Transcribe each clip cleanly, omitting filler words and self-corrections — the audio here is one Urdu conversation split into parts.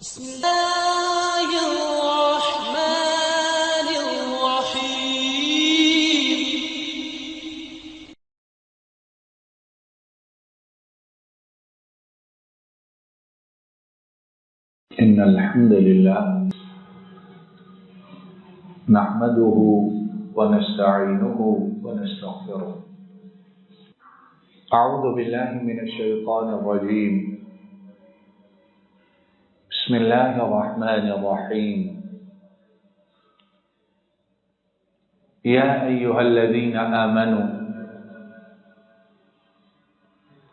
بسم الله الرحمن الرحيم. إن الحمد لله نحمده ونستعينه ونستغفره. أعوذ بالله من الشيطان الرجيم. بسم الله الرحمن الرحيم. يا أيها الذين آمنوا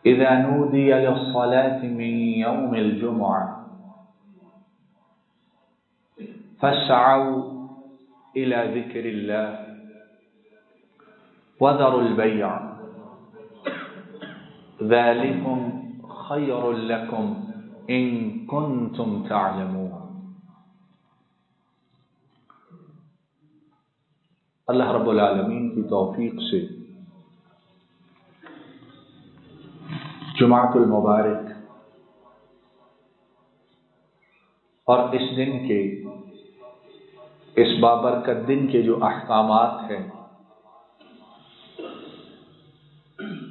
إذا نودي للصلاة من يوم الجمعة فاسعوا إلى ذكر الله وذروا البيع ذلكم خير لكم إن كنتم تعلمون. اللہ رب العالمین کی توفیق سے جمعۃ المبارک اور اس دن کے اس بابرکت دن کے جو احکامات ہیں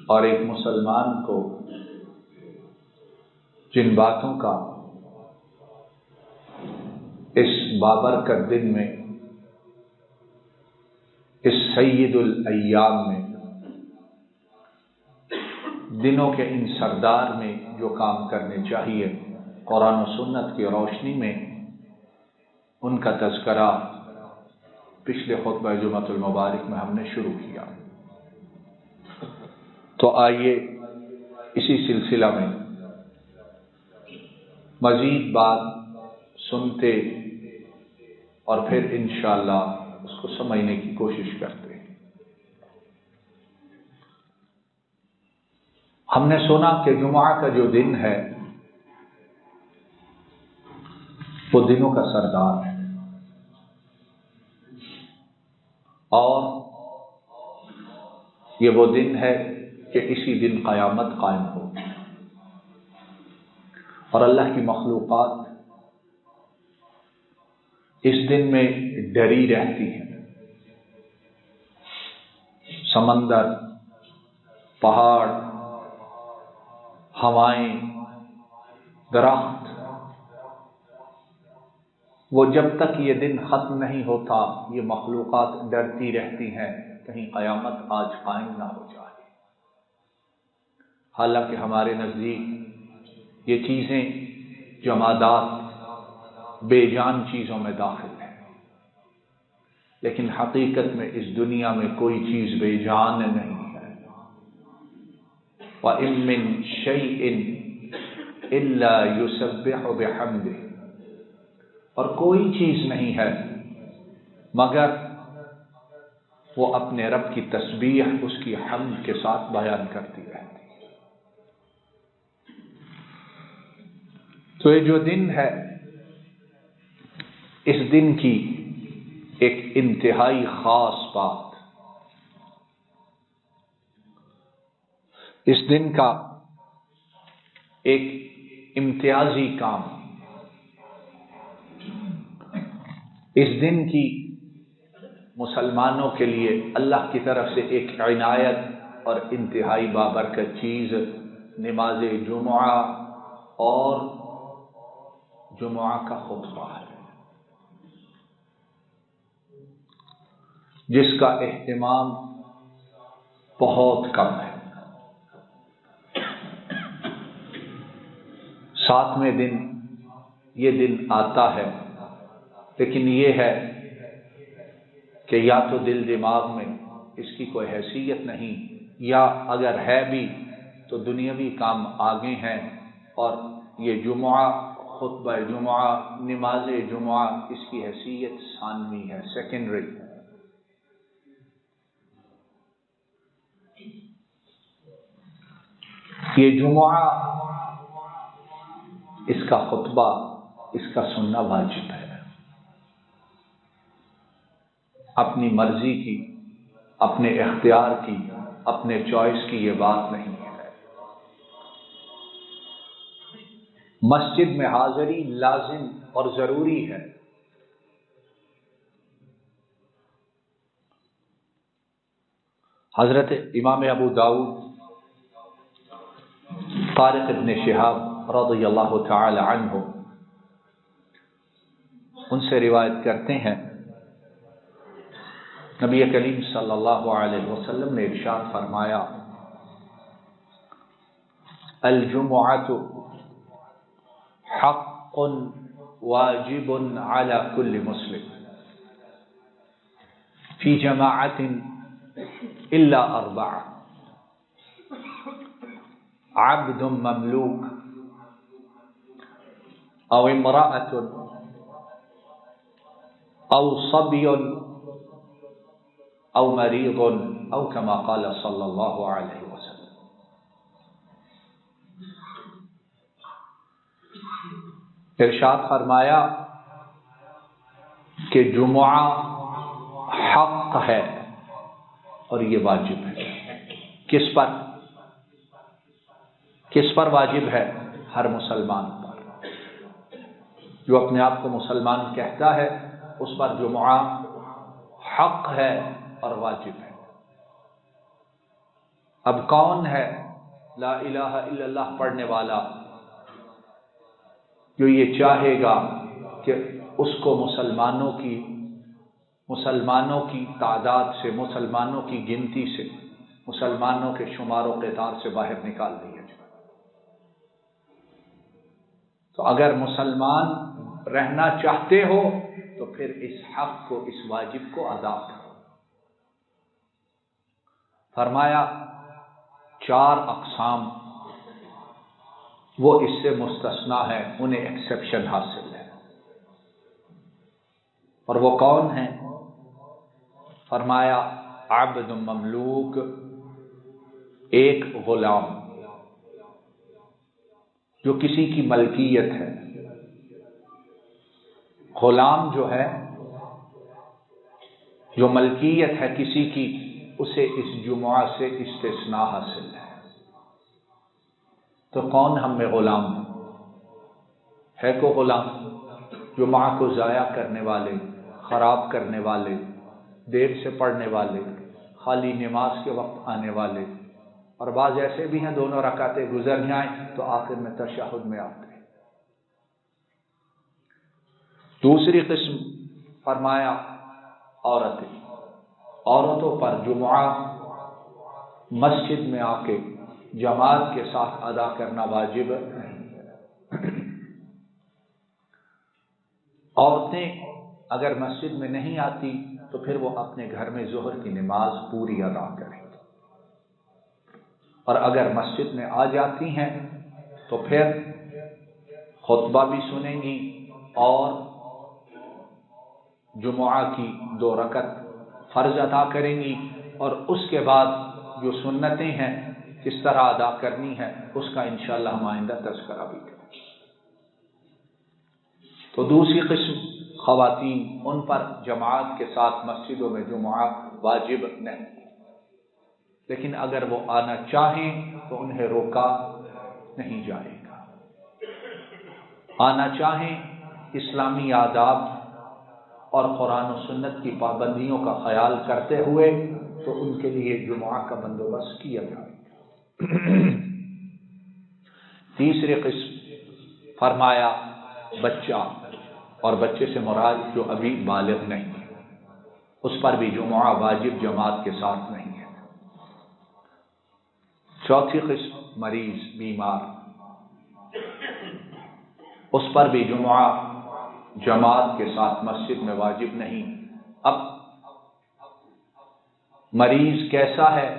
اور ایک مسلمان کو جن باتوں کا اس بابرکت دن میں، اس سید الایام میں، دنوں کے ان سردار میں جو کام کرنے چاہیے، قرآن و سنت کی روشنی میں ان کا تذکرہ پچھلے خطبہ جمعۃ المبارک میں ہم نے شروع کیا. تو آئیے اسی سلسلہ میں مزید بات سنتے اور پھر انشاءاللہ اس کو سمجھنے کی کوشش کرتے ہیں. ہم نے سنا کہ جمعہ کا جو دن ہے وہ دنوں کا سردار ہے اور یہ وہ دن ہے کہ اسی دن قیامت قائم ہو اور اللہ کی مخلوقات اس دن میں ڈری رہتی ہیں. سمندر، پہاڑ، ہوائیں، درخت، وہ جب تک یہ دن ختم نہیں ہوتا یہ مخلوقات ڈرتی رہتی ہیں کہیں قیامت آج قائم نہ ہو جائے. حالانکہ ہمارے نزدیک یہ چیزیں جمادات، بے جان چیزوں میں داخل ہیں، لیکن حقیقت میں اس دنیا میں کوئی چیز بے جان نہیں ہے. وَإِن مِّن شَيْءٍ إِلَّا يُسَبِّحُ بِحَمْدِهِ، اور کوئی چیز نہیں ہے مگر وہ اپنے رب کی تسبیح اس کی حمد کے ساتھ بیان کرتی رہتی ہے. تو یہ جو دن ہے، اس دن کی ایک انتہائی خاص بات، اس دن کا ایک امتیازی کام، اس دن کی مسلمانوں کے لیے اللہ کی طرف سے ایک عنایت اور انتہائی بابرکت چیز نماز جمعہ اور جمعہ کا خطبہ ہے، جس کا اہتمام بہت کم ہے. 7ویں دن یہ دن آتا ہے، لیکن یہ ہے کہ یا تو دل دماغ میں اس کی کوئی حیثیت نہیں، یا اگر ہے بھی تو دنیاوی کام آگے ہیں اور یہ جمعہ، خطبہ جمعہ، نماز جمعہ، اس کی حیثیت ثانوی ہے، سیکنڈری. یہ جمعہ، اس کا خطبہ، اس کا سننا واجب ہے. اپنی مرضی کی، اپنے اختیار کی، اپنے چوائس کی یہ بات نہیں ہے. مسجد میں حاضری لازم اور ضروری ہے۔ حضرت امام ابو داؤد طارق ابن شہاب رضی اللہ تعالی عنہ ان سے روایت کرتے ہیں، نبی کریم صلی اللہ علیہ وسلم نے ارشاد فرمایا، الجمعۃ حق واجب علی کل مسلم فی جماعۃ الا اربعہ، عبد مملوک او امرأۃ او صبی او مریض او کما قال صلی اللہ علیہ وسلم۔ ارشاد فرمایا کہ جمعہ حق ہے اور یہ واجب ہے۔ کس پر؟ کس پر واجب ہے؟ ہر مسلمان پر، جو اپنے آپ کو مسلمان کہتا ہے اس پر جمعہ حق ہے اور واجب ہے۔ اب کون ہے لا الہ الا اللہ پڑھنے والا جو یہ چاہے گا کہ اس کو مسلمانوں کی تعداد سے، مسلمانوں کی گنتی سے، مسلمانوں کے شمار و قطار سے باہر نکال دیا جائے؟ تو اگر مسلمان رہنا چاہتے ہو تو پھر اس حق کو، اس واجب کو ادا کرو۔ فرمایا 4 اقسام وہ اس سے مستثنا ہے، انہیں ایکسیپشن حاصل ہے۔ اور وہ کون ہیں؟ فرمایا عبد مملوک، ایک غلام جو کسی کی ملکیت ہے۔ غلام جو ہے، جو ملکیت ہے کسی کی، اسے اس جمعہ سے استثناء حاصل ہے۔ تو کون ہم میں غلام ہے؟ کو غلام جمعہ کو ضائع کرنے والے، خراب کرنے والے، دیر سے پڑھنے والے، خالی نماز کے وقت آنے والے، اور بعض ایسے بھی ہیں 2 رکعتیں گزر جائیں تو آخر میں تشہد میں آتے ہیں۔ دوسری قسم فرمایا عورتوں پر جمعہ مسجد میں آ کے جماعت کے ساتھ ادا کرنا واجب نہیں۔ عورتیں اگر مسجد میں نہیں آتی تو پھر وہ اپنے گھر میں ظہر کی نماز پوری ادا کریں، اور اگر مسجد میں آ جاتی ہیں تو پھر خطبہ بھی سنیں گی اور جمعہ کی 2 رکعت فرض ادا کریں گی، اور اس کے بعد جو سنتیں ہیں کس طرح ادا کرنی ہے اس کا انشاءاللہ ہم آئندہ تذکرہ بھی کریں گے۔ تو دوسری قسم خواتین، ان پر جماعت کے ساتھ مسجدوں میں جمعہ واجب نہیں، لیکن اگر وہ آنا چاہیں تو انہیں روکا نہیں جائے گا۔ آنا چاہیں اسلامی آداب اور قرآن و سنت کی پابندیوں کا خیال کرتے ہوئے تو ان کے لیے جمعہ کا بندوبست کیا جائے گا۔ تیسری قسم فرمایا بچہ، اور بچے سے مراد جو ابھی بالغ نہیں ہے، اس پر بھی جمعہ واجب جماعت کے ساتھ نہیں ہے۔ چوتھی قسم مریض، بیمار، اس پر بھی جمعہ جماعت کے ساتھ مسجد میں واجب نہیں۔ اب مریض کیسا ہے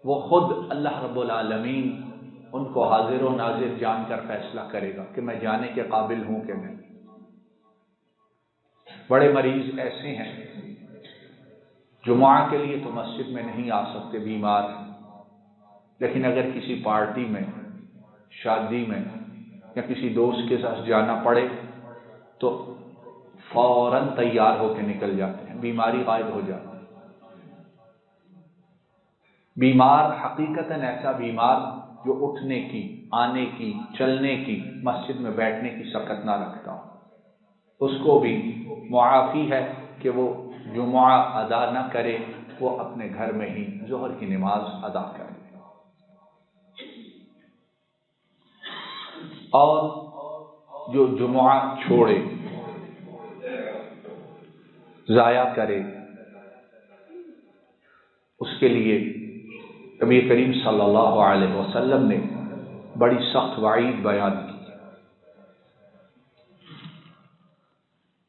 وہ خود اللہ رب العالمین ان کو حاضر و ناظر جان کر فیصلہ کرے گا کہ میں جانے کے قابل ہوں کہ نہیں۔ بڑے مریض ایسے ہیں جمعہ کے لیے تو مسجد میں نہیں آ سکتے، بیمار ہیں، لیکن اگر کسی پارٹی میں، شادی میں یا کسی دوست کے ساتھ جانا پڑے تو فوراً تیار ہو کے نکل جاتے ہیں، بیماری غائب ہو جاتی ہے۔ بیمار حقیقتاً ایسا بیمار جو اٹھنے کی، آنے کی، چلنے کی، مسجد میں بیٹھنے کی سکت نہ رکھتا ہو، اس کو بھی معافی ہے کہ وہ جمعہ ادا نہ کرے، وہ اپنے گھر میں ہی ظہر کی نماز ادا کرے۔ اور جو جمعہ چھوڑے، ضائع کرے، اس کے لیے نبی کریم صلی اللہ علیہ وسلم نے بڑی سخت وعید بیان کی۔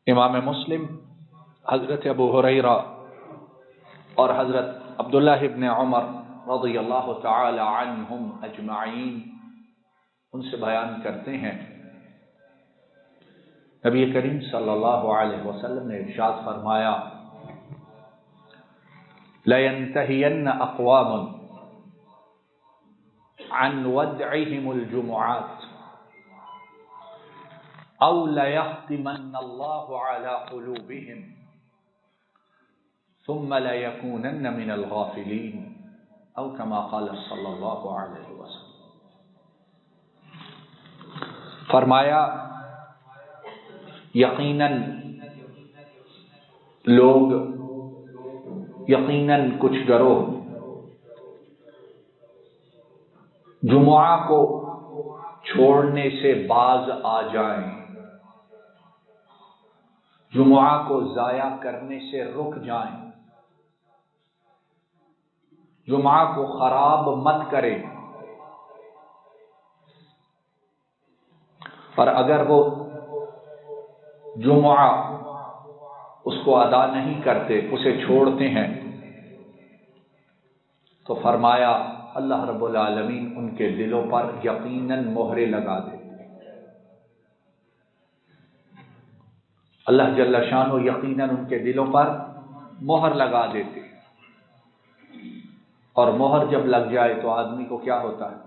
امام مسلم حضرت ابو ہریرہ اور حضرت عبداللہ ابن عمر رضی اللہ تعالی عنہم اجمعین ان سے بیان کرتے ہیں، نبی کریم صلی اللہ علیہ وسلم نے ارشاد فرمایا، لَيَنْتَهِيَنَّ أَقْوَامٌ عَنْ وَدْعِهِمُ الْجُمُعَاتِ أَوْ لَيَخْتِمَنَّ اللَّهُ عَلَى قُلُوبِهِمْ ثُمَّ لَيَكُونَنَّ مِنَ الْغَافِلِينَ أو كما قال صلی اللہ علیہ وسلم۔ فرمایا یقیناً لوگ، یقیناً کچھ گروہ جمعہ کو چھوڑنے سے باز آ جائیں، جمعہ کو ضائع کرنے سے رک جائیں، جمعہ کو خراب مت کریں، اور اگر وہ جمعہ اس کو ادا نہیں کرتے، اسے چھوڑتے ہیں، تو فرمایا اللہ رب العالمین ان کے دلوں پر یقیناً مہرے لگا دیتے۔ اللہ جل شانہ یقیناً ان کے دلوں پر مہر لگا دیتے، اور مہر جب لگ جائے تو آدمی کو کیا ہوتا ہے؟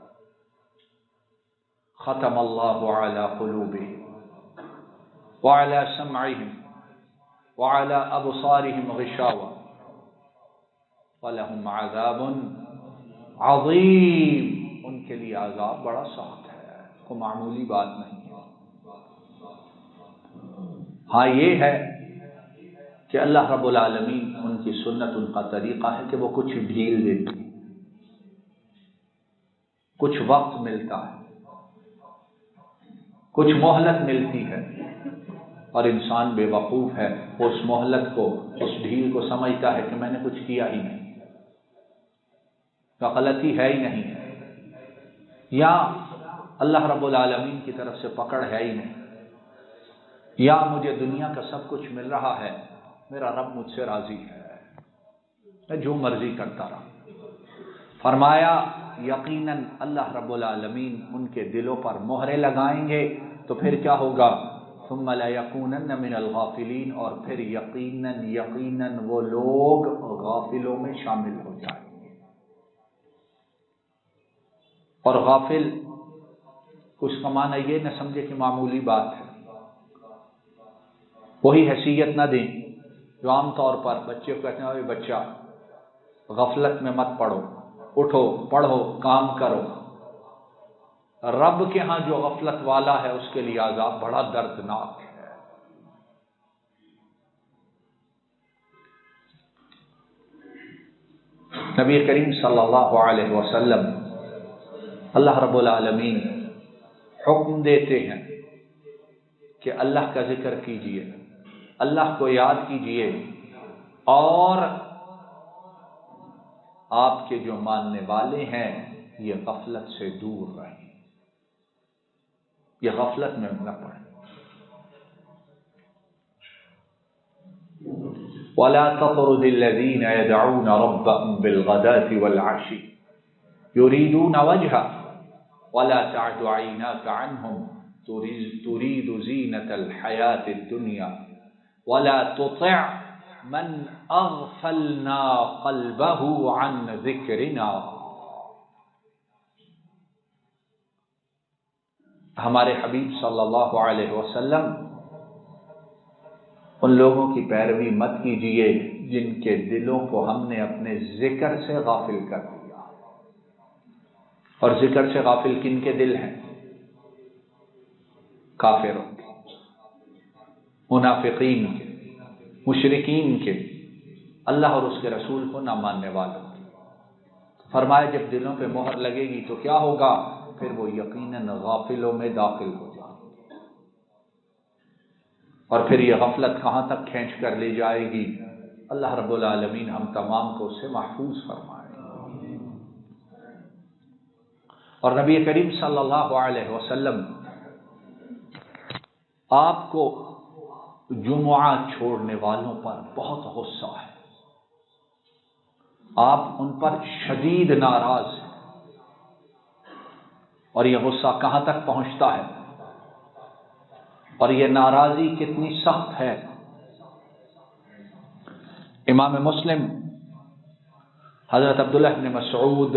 ختم اللہ علی قلوبہم وعلی سمعہم وعلی ابصارہم غشاوہ وَلَهُمْ عَذَابٌ عظیم، ان کے لیے عذاب بڑا سخت ہے، کوئی معمولی بات نہیں ہے۔ ہاں یہ ہے کہ اللہ رب العالمین ان کی سنت، ان کا طریقہ ہے کہ وہ کچھ ڈھیل دیتے ہیں، کچھ وقت ملتا ہے، کچھ مہلت ملتی ہے، اور انسان بے وقوف ہے، وہ اس مہلت کو، اس ڈھیل کو سمجھتا ہے کہ میں نے کچھ کیا ہی نہیں، غلطی ہے ہی نہیں، یا اللہ رب العالمین کی طرف سے پکڑ ہے ہی نہیں، یا مجھے دنیا کا سب کچھ مل رہا ہے، میرا رب مجھ سے راضی ہے، میں جو مرضی کرتا رہا۔ فرمایا یقیناً اللہ رب العالمین ان کے دلوں پر مہرے لگائیں گے، تو پھر کیا ہوگا؟ ثم لَيَكُونَنَّ مِنَ الْغَافِلِينَ، اور پھر یقیناً وہ لوگ غافلوں میں شامل ہو جائیں گے۔ اور غافل اس کا معنی یہ نہ سمجھے کہ معمولی بات ہے، وہی حیثیت نہ دیں جو عام طور پر بچے کو کہتے ہیں، اے بچہ غفلت میں مت پڑھو، اٹھو، پڑھو، کام کرو۔ رب کے ہاں جو غفلت والا ہے اس کے لیے عذاب بڑا دردناک ہے۔ نبی کریم صلی اللہ علیہ وسلم، اللہ رب العالمین حکم دیتے ہیں کہ اللہ کا ذکر کیجئے، اللہ کو یاد کیجئے، اور آپ کے جو ماننے والے ہیں یہ غفلت سے دور رہیں، یہ غفلت میں نہ پڑیں۔ وَلَا تَطْرُدِ الَّذِينَ يَدْعُونَ رَبَّهُمْ بِالْغَدَاةِ وَالْعَشِيِّ يُرِيدُونَ وَجْهَهُ وَلَا تَعْدُ عَيْنَاكَ عَنْهُمْ تُرِيدُ زِينَةَ الْحَيَاةِ الدُّنْيَا وَلَا تُطِعْ مَنْ أَغْفَلْنَا قَلْبَهُ عَنْ ذِكْرِنَا۔ ہمارے حبیب صلی اللہ علیہ وسلم ان لوگوں کی پیروی مت کیجیے جن کے دلوں کو ہم نے اپنے ذکر سے غافل کر دیا۔ اور ذکر سے غافل کن کے دل ہیں؟ کافروں کے، منافقین کے، مشرکین کے، اللہ اور اس کے رسول کو نہ ماننے والوں کے۔ فرمایا جب دلوں پہ مہر لگے گی تو کیا ہوگا؟ پھر وہ یقیناً غافلوں میں داخل ہو جائیں گے، اور پھر یہ غفلت کہاں تک کھینچ کر لی جائے گی؟ اللہ رب العالمین ہم تمام کو اس سے محفوظ فرمائے۔ اور نبی کریم صلی اللہ علیہ وسلم آپ کو جمعہ چھوڑنے والوں پر بہت غصہ ہے، آپ ان پر شدید ناراض ہیں، اور یہ غصہ کہاں تک پہنچتا ہے اور یہ ناراضی کتنی سخت ہے؟ امام مسلم حضرت عبداللہ بن مسعود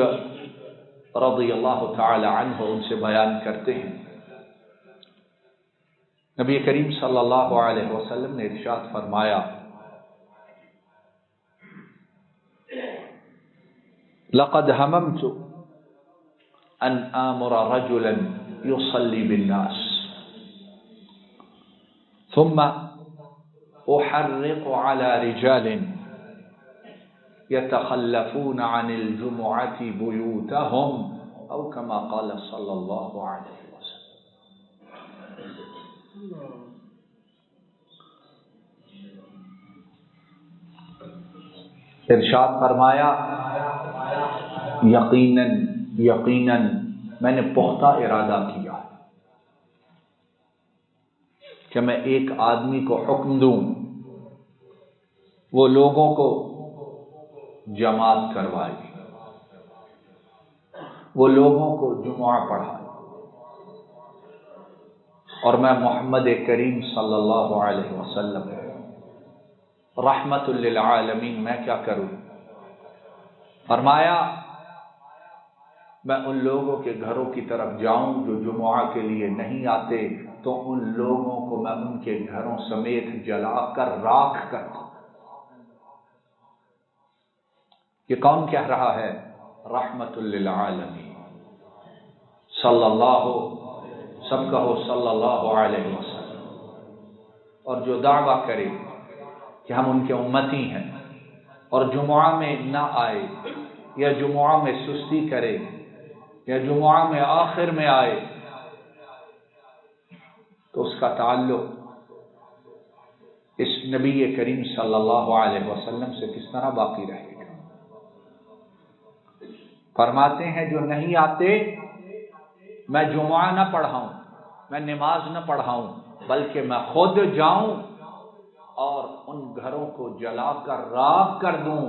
رضی اللہ تعالی عنہ ان سے بیان کرتے ہیں، نبی کریم صلی اللہ علیہ وسلم نے ارشاد فرمایا، لقد هممت ان آمر رجلا يصلي بالناس ثم احرق على رجال يتخلفون عن الجمعة بيوتهم او كما قال صلی اللہ علیہ وسلم۔ ارشاد فرمایا، یقیناً میں نے پختہ ارادہ کیا کہ میں ایک آدمی کو حکم دوں وہ لوگوں کو جماعت کروائے، وہ لوگوں کو جمعہ پڑھائے، اور میں محمد کریم صلی اللہ علیہ وسلم رحمت للعالمین میں کیا کروں؟ فرمایا میں ان لوگوں کے گھروں کی طرف جاؤں جو جمعہ کے لیے نہیں آتے، تو ان لوگوں کو میں ان کے گھروں سمیت جلا کر راکھ کر دوں۔ یہ کون کہہ رہا ہے؟ رحمت للعالمین صلی اللہ، سب کہو صلی اللہ علیہ وسلم۔ اور جو دعویٰ کرے کہ ہم ان کے امتی ہیں اور جمعہ میں نہ آئے، یا جمعہ میں سستی کرے، یا جمعہ میں آخر میں آئے، تو اس کا تعلق اس نبی کریم صلی اللہ علیہ وسلم سے کس طرح باقی رہے گا؟ فرماتے ہیں جو نہیں آتے میں جمعہ نہ پڑھاؤں، میں نماز نہ پڑھاؤں، بلکہ میں خود جاؤں اور ان گھروں کو جلا کر راکھ کر دوں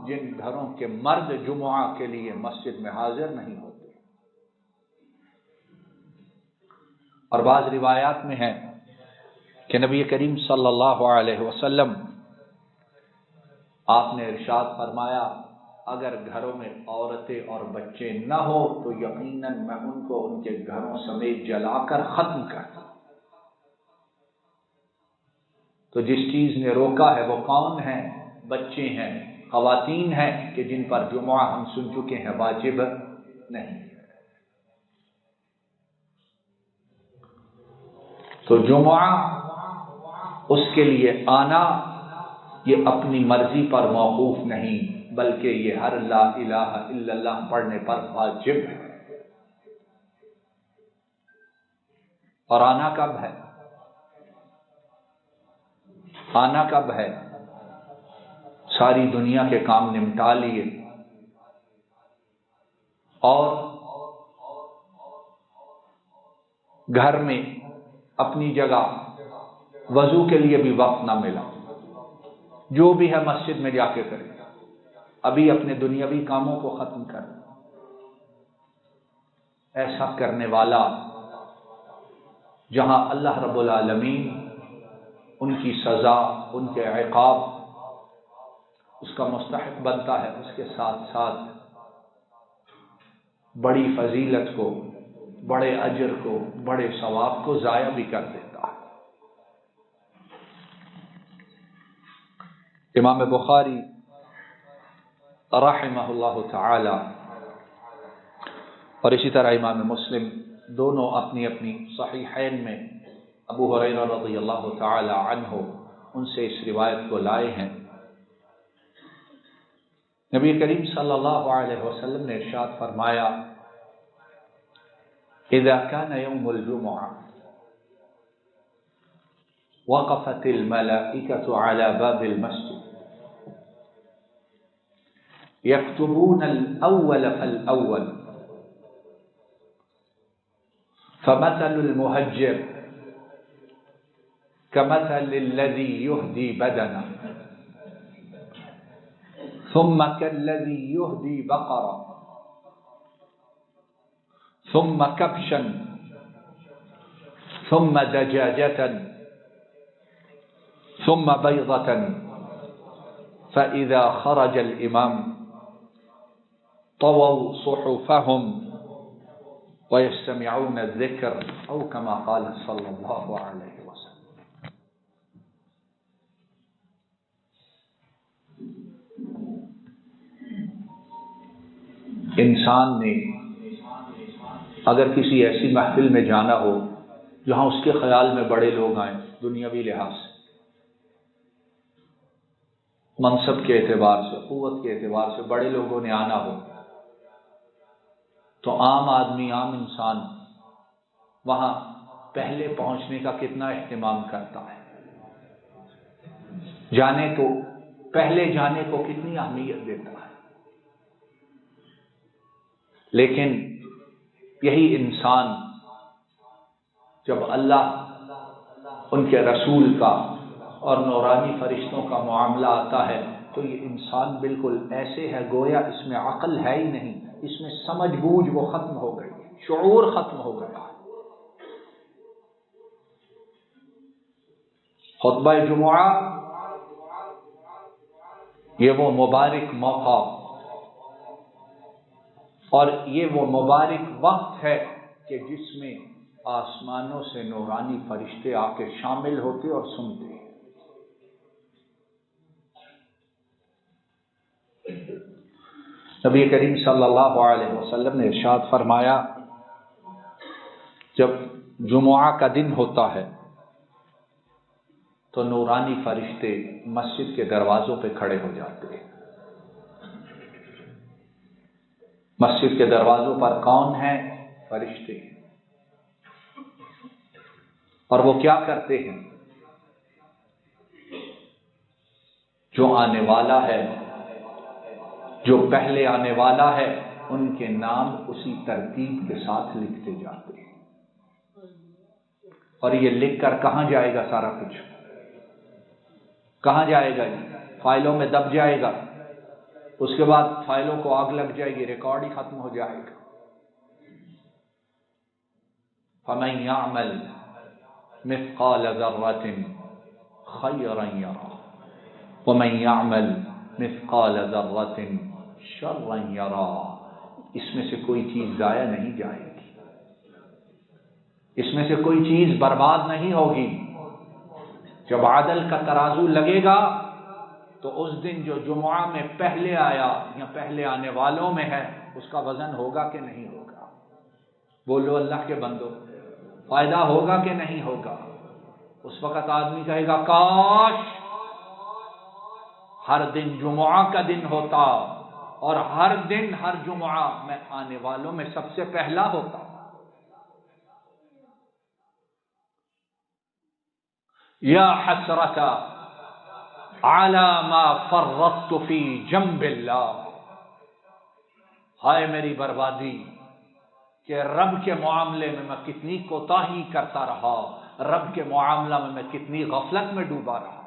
جن گھروں کے مرد جمعہ کے لیے مسجد میں حاضر نہیں ہوتے۔ اور بعض روایات میں ہے کہ نبی کریم صلی اللہ علیہ وسلم آپ نے ارشاد فرمایا، اگر گھروں میں عورتیں اور بچے نہ ہو تو یقیناً میں ان کو ان کے گھروں سمیت جلا کر ختم کر دوں۔ تو جس چیز نے روکا ہے وہ کون ہے؟ بچے ہیں، خواتین ہیں کہ جن پر جمعہ ہم سن چکے ہیں واجب نہیں۔ تو جمعہ اس کے لیے آنا یہ اپنی مرضی پر موقوف نہیں، بلکہ یہ ہر لا الہ الا اللہ پڑھنے پر واجب ہے۔ اور آنا کب ہے؟ آنا کب ہے؟ ساری دنیا کے کام نمٹا لیے اور گھر میں اپنی جگہ وضو کے لیے بھی وقت نہ ملا، جو بھی ہے مسجد میں جا کے کرے، ابھی اپنے دنیاوی کاموں کو ختم کر۔ ایسا کرنے والا جہاں اللہ رب العالمین ان کی سزا، ان کے عقاب اس کا مستحق بنتا ہے، اس کے ساتھ ساتھ بڑی فضیلت کو، بڑے اجر کو، بڑے ثواب کو ضائع بھی کر دیتا ہے۔ امام بخاری رحمہ اللہ تعالی اور اسی طرح امام مسلم دونوں اپنی اپنی صحیحین میں ابو ہریرہ رضی اللہ تعالی عنہ ان سے اس روایت کو لائے ہیں۔ نبی کریم صلی اللہ علیہ وسلم نے ارشاد فرمایا اذا كان يوم الجمعة وقفت الملائكة على باب المسجد يكتبون الأول فالأول فمثل المهجر كمثل الذي يهدي بدنه ثم كالذي يهدي بقرة ثم كبشا ثم دجاجة ثم بيضة فإذا خرج الإمام طووا صحفهم ويستمعون الذكر أو كما قال صلى الله عليه وسلم۔ انسان نے اگر کسی ایسی محفل میں جانا ہو جہاں اس کے خیال میں بڑے لوگ آئیں، دنیاوی لحاظ سے، منصب کے اعتبار سے، قوت کے اعتبار سے بڑے لوگوں نے آنا ہو، تو عام آدمی، عام انسان وہاں پہلے پہنچنے کا کتنا اہتمام کرتا ہے، پہلے جانے کو کتنی اہمیت دیتا ہے۔ لیکن یہی انسان جب اللہ، ان کے رسول کا اور نورانی فرشتوں کا معاملہ آتا ہے تو یہ انسان بالکل ایسے ہے گویا اس میں عقل ہے ہی نہیں، اس میں سمجھ بوجھ وہ ختم ہو گئی، شعور ختم ہو گیا۔ خطبہ جمعہ یہ وہ مبارک موقع اور یہ وہ مبارک وقت ہے کہ جس میں آسمانوں سے نورانی فرشتے آ کے شامل ہوتے اور سنتے ہیں۔ نبی کریم صلی اللہ علیہ وسلم نے ارشاد فرمایا جب جمعہ کا دن ہوتا ہے تو نورانی فرشتے مسجد کے دروازوں پہ کھڑے ہو جاتے ہیں۔ مسجد کے دروازوں پر کون ہیں؟ فرشتے۔ اور وہ کیا کرتے ہیں؟ جو آنے والا ہے، جو پہلے آنے والا ہے، ان کے نام اسی ترتیب کے ساتھ لکھتے جاتے ہیں۔ اور یہ لکھ کر کہاں جائے گا؟ سارا کچھ کہاں جائے گا؟ فائلوں میں دب جائے گا، اس کے بعد فائلوں کو آگ لگ جائے گی، ریکارڈ ہی ختم ہو جائے گا۔ فَمَن يَعْمَلْ مِثْقَالَ ذَرَّةٍ خَيْرًا يَرَهُ وَمَن يَعْمَلْ مِثْقَالَ ذَرَّةٍ شَرًّا يَرَهُ۔ اس میں سے کوئی چیز ضائع نہیں جائے گی، اس میں سے کوئی چیز برباد نہیں ہوگی۔ جب عدل کا ترازو لگے گا تو اس دن جو جمعہ میں پہلے آیا یا پہلے آنے والوں میں ہے اس کا وزن ہوگا کہ نہیں ہوگا؟ بولو اللہ کے بندو، فائدہ ہوگا کہ نہیں ہوگا؟ اس وقت آدمی کہے گا کاش ہر دن جمعہ کا دن ہوتا اور ہر دن ہر جمعہ میں آنے والوں میں سب سے پہلا ہوتا۔ یا حسرۃ علی ما فرطت فی جنب اللہ، ہائے میری بربادی کہ رب کے معاملے میں کتنی کوتاہی کرتا رہا، رب کے معاملہ میں کتنی غفلت میں ڈوبا رہا۔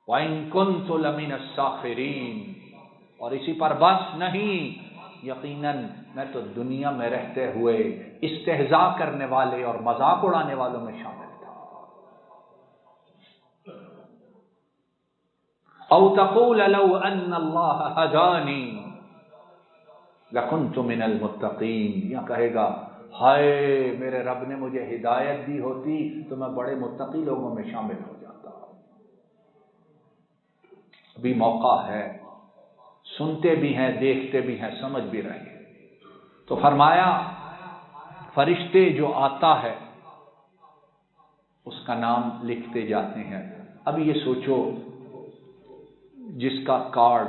وَإِن كُنتُ لَمِنَ السَّاخِرِينَ، اور اسی پر بس نہیں، یقیناً میں تو دنیا میں رہتے ہوئے استہزاء کرنے والے اور مذاق اڑانے والوں میں شامل تھا۔ او تقول لو ان اللہ ہدانی لکنت من المتقین، یا کہے گا ہائے میرے رب نے مجھے ہدایت دی ہوتی تو میں بڑے متقی لوگوں میں شامل ہو جاتا۔ ابھی موقع ہے، سنتے بھی ہیں، دیکھتے بھی ہیں، سمجھ بھی رہے ہیں۔ تو فرمایا فرشتے جو آتا ہے اس کا نام لکھتے جاتے ہیں۔ اب یہ سوچو، جس کا کارڈ،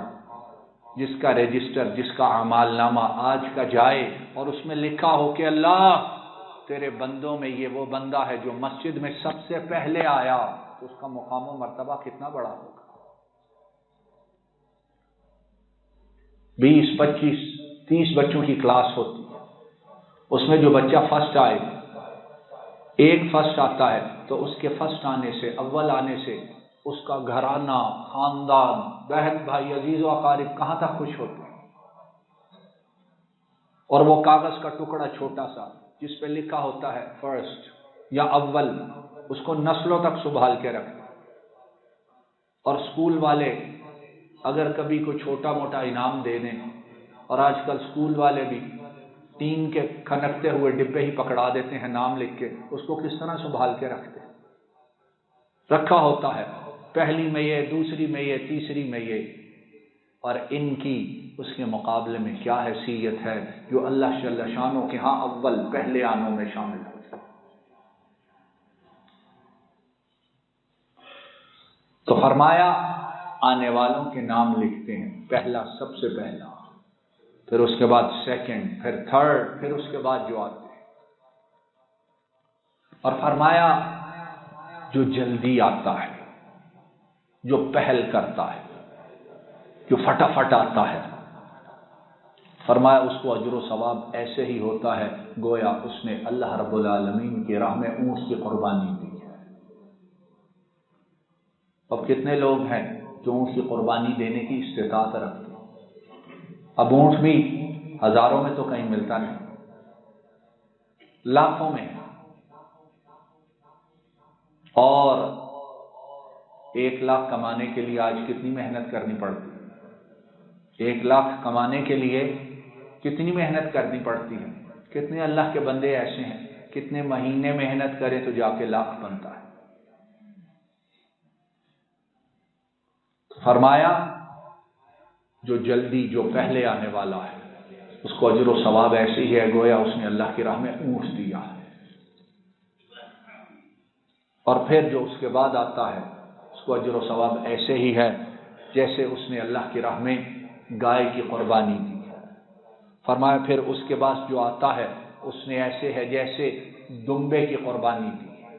جس کا رجسٹر، جس کا اعمال نامہ آج کا جائے اور اس میں لکھا ہو کہ اللہ تیرے بندوں میں یہ وہ بندہ ہے جو مسجد میں سب سے پہلے آیا، تو اس کا مقام و مرتبہ کتنا بڑا ہوگا۔ 20 25 30 بچوں کی کلاس ہوتی ہے، اس میں جو بچہ فرسٹ آئے، ایک فرسٹ آتا ہے تو اس کے فرسٹ آنے سے، اول آنے سے اس کا گھرانہ، خاندان، بہن بھائی، عزیز و اقارب کہاں تک خوش ہوتے ہیں۔ اور وہ کاغذ کا ٹکڑا چھوٹا سا جس پہ لکھا ہوتا ہے فرسٹ یا اول، اس کو نسلوں تک سنبھال کے رکھتے ہیں۔ اور اسکول والے اگر کبھی کوئی چھوٹا موٹا انعام دے دیں، اور آج کل اسکول والے بھی ٹین کے کھنکتے ہوئے ڈبے ہی پکڑا دیتے ہیں نام لکھ کے، اس کو کس طرح سنبھال کے رکھتے ہیں۔ رکھا ہوتا ہے پہلی میں یہ، دوسری میں یہ، تیسری میں یہ، اور ان کی اس کے مقابلے میں کیا حیثیت ہے جو اللہ جل شانہ کے ہاں اول پہلے آنوں میں شامل ہو جائے۔ تو فرمایا آنے والوں کے نام لکھتے ہیں، پہلا سب سے پہلا، پھر اس کے بعد سیکنڈ، پھر تھرڈ، پھر اس کے بعد جو آتے ہیں۔ اور فرمایا جو جلدی آتا ہے، جو پہل کرتا ہے، جو فٹافٹ آتا ہے، فرمایا اس کو اجر و ثواب ایسے ہی ہوتا ہے گویا اس نے اللہ رب العالمین کی راہ میں اونٹ کی قربانی دی ہے۔ اب کتنے لوگ ہیں جو اونٹ کی قربانی دینے کی استطاعت رکھتے ہیں؟ اب اونٹ بھی ہزاروں میں تو کہیں ملتا نہیں، لاکھوں میں ہے۔ اور 1 لاکھ کمانے کے لیے آج کتنی محنت کرنی پڑتی ہے؟ 1 لاکھ کمانے کے لیے کتنی محنت کرنی پڑتی ہے؟ کتنے اللہ کے بندے ایسے ہیں کتنے مہینے محنت کریں تو جا کے لاکھ بنتا ہے۔ فرمایا جو جلدی، جو پہلے آنے والا ہے، اس کو اجر و ثواب ایسی ہی ہے گویا اس نے اللہ کی راہ میں اونٹ دیا ہے۔ اور پھر جو اس کے بعد آتا ہے اس کو اجر و ثواب ایسے ہی ہے جیسے اس نے اللہ کی راہ میں گائے کی قربانی دی ہے۔ فرمایا پھر اس کے بعد جو آتا ہے اس نے ایسے ہے جیسے دمبے کی قربانی دی ہے۔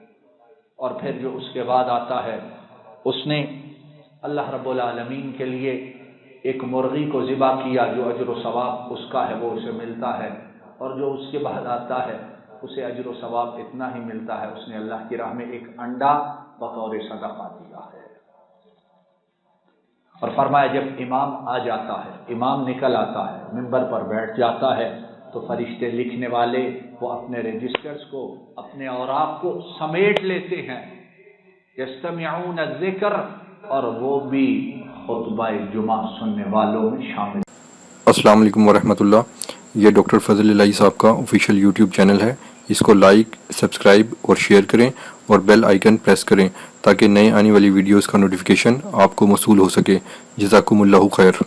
اور پھر جو اس کے بعد آتا ہے اس نے اللہ رب العالمین کے لیے ایک مرغی کو ذبح کیا، جو اجر و ثواب اس کا ہے وہ اسے ملتا ہے۔ اور جو اس کے بعد آتا ہے اسے اجر و ثواب اتنا ہی ملتا ہے، اس نے اللہ کی راہ میں ایک انڈا بطور صدقہ دیا ہے۔ اور فرمایا جب امام آ جاتا ہے، امام نکل آتا ہے، منبر پر بیٹھ جاتا ہے، تو فرشتے لکھنے والے وہ اپنے رجسٹرز کو، اپنے اوراق کو سمیٹ لیتے ہیں، یستمعون الذکر، اور وہ بھی خطبہ جمعہ سننے والوں میں شامل۔ السلام علیکم ورحمۃ اللہ۔ یہ ڈاکٹر فضل الہی صاحب کا آفیشیل یوٹیوب چینل ہے، اس کو لائک، سبسکرائب اور شیئر کریں اور بیل آئیکن پریس کریں تاکہ نئے آنے والی ویڈیوز کا نوٹیفیکیشن آپ کو موصول ہو سکے۔ جزاکم اللہ خیر۔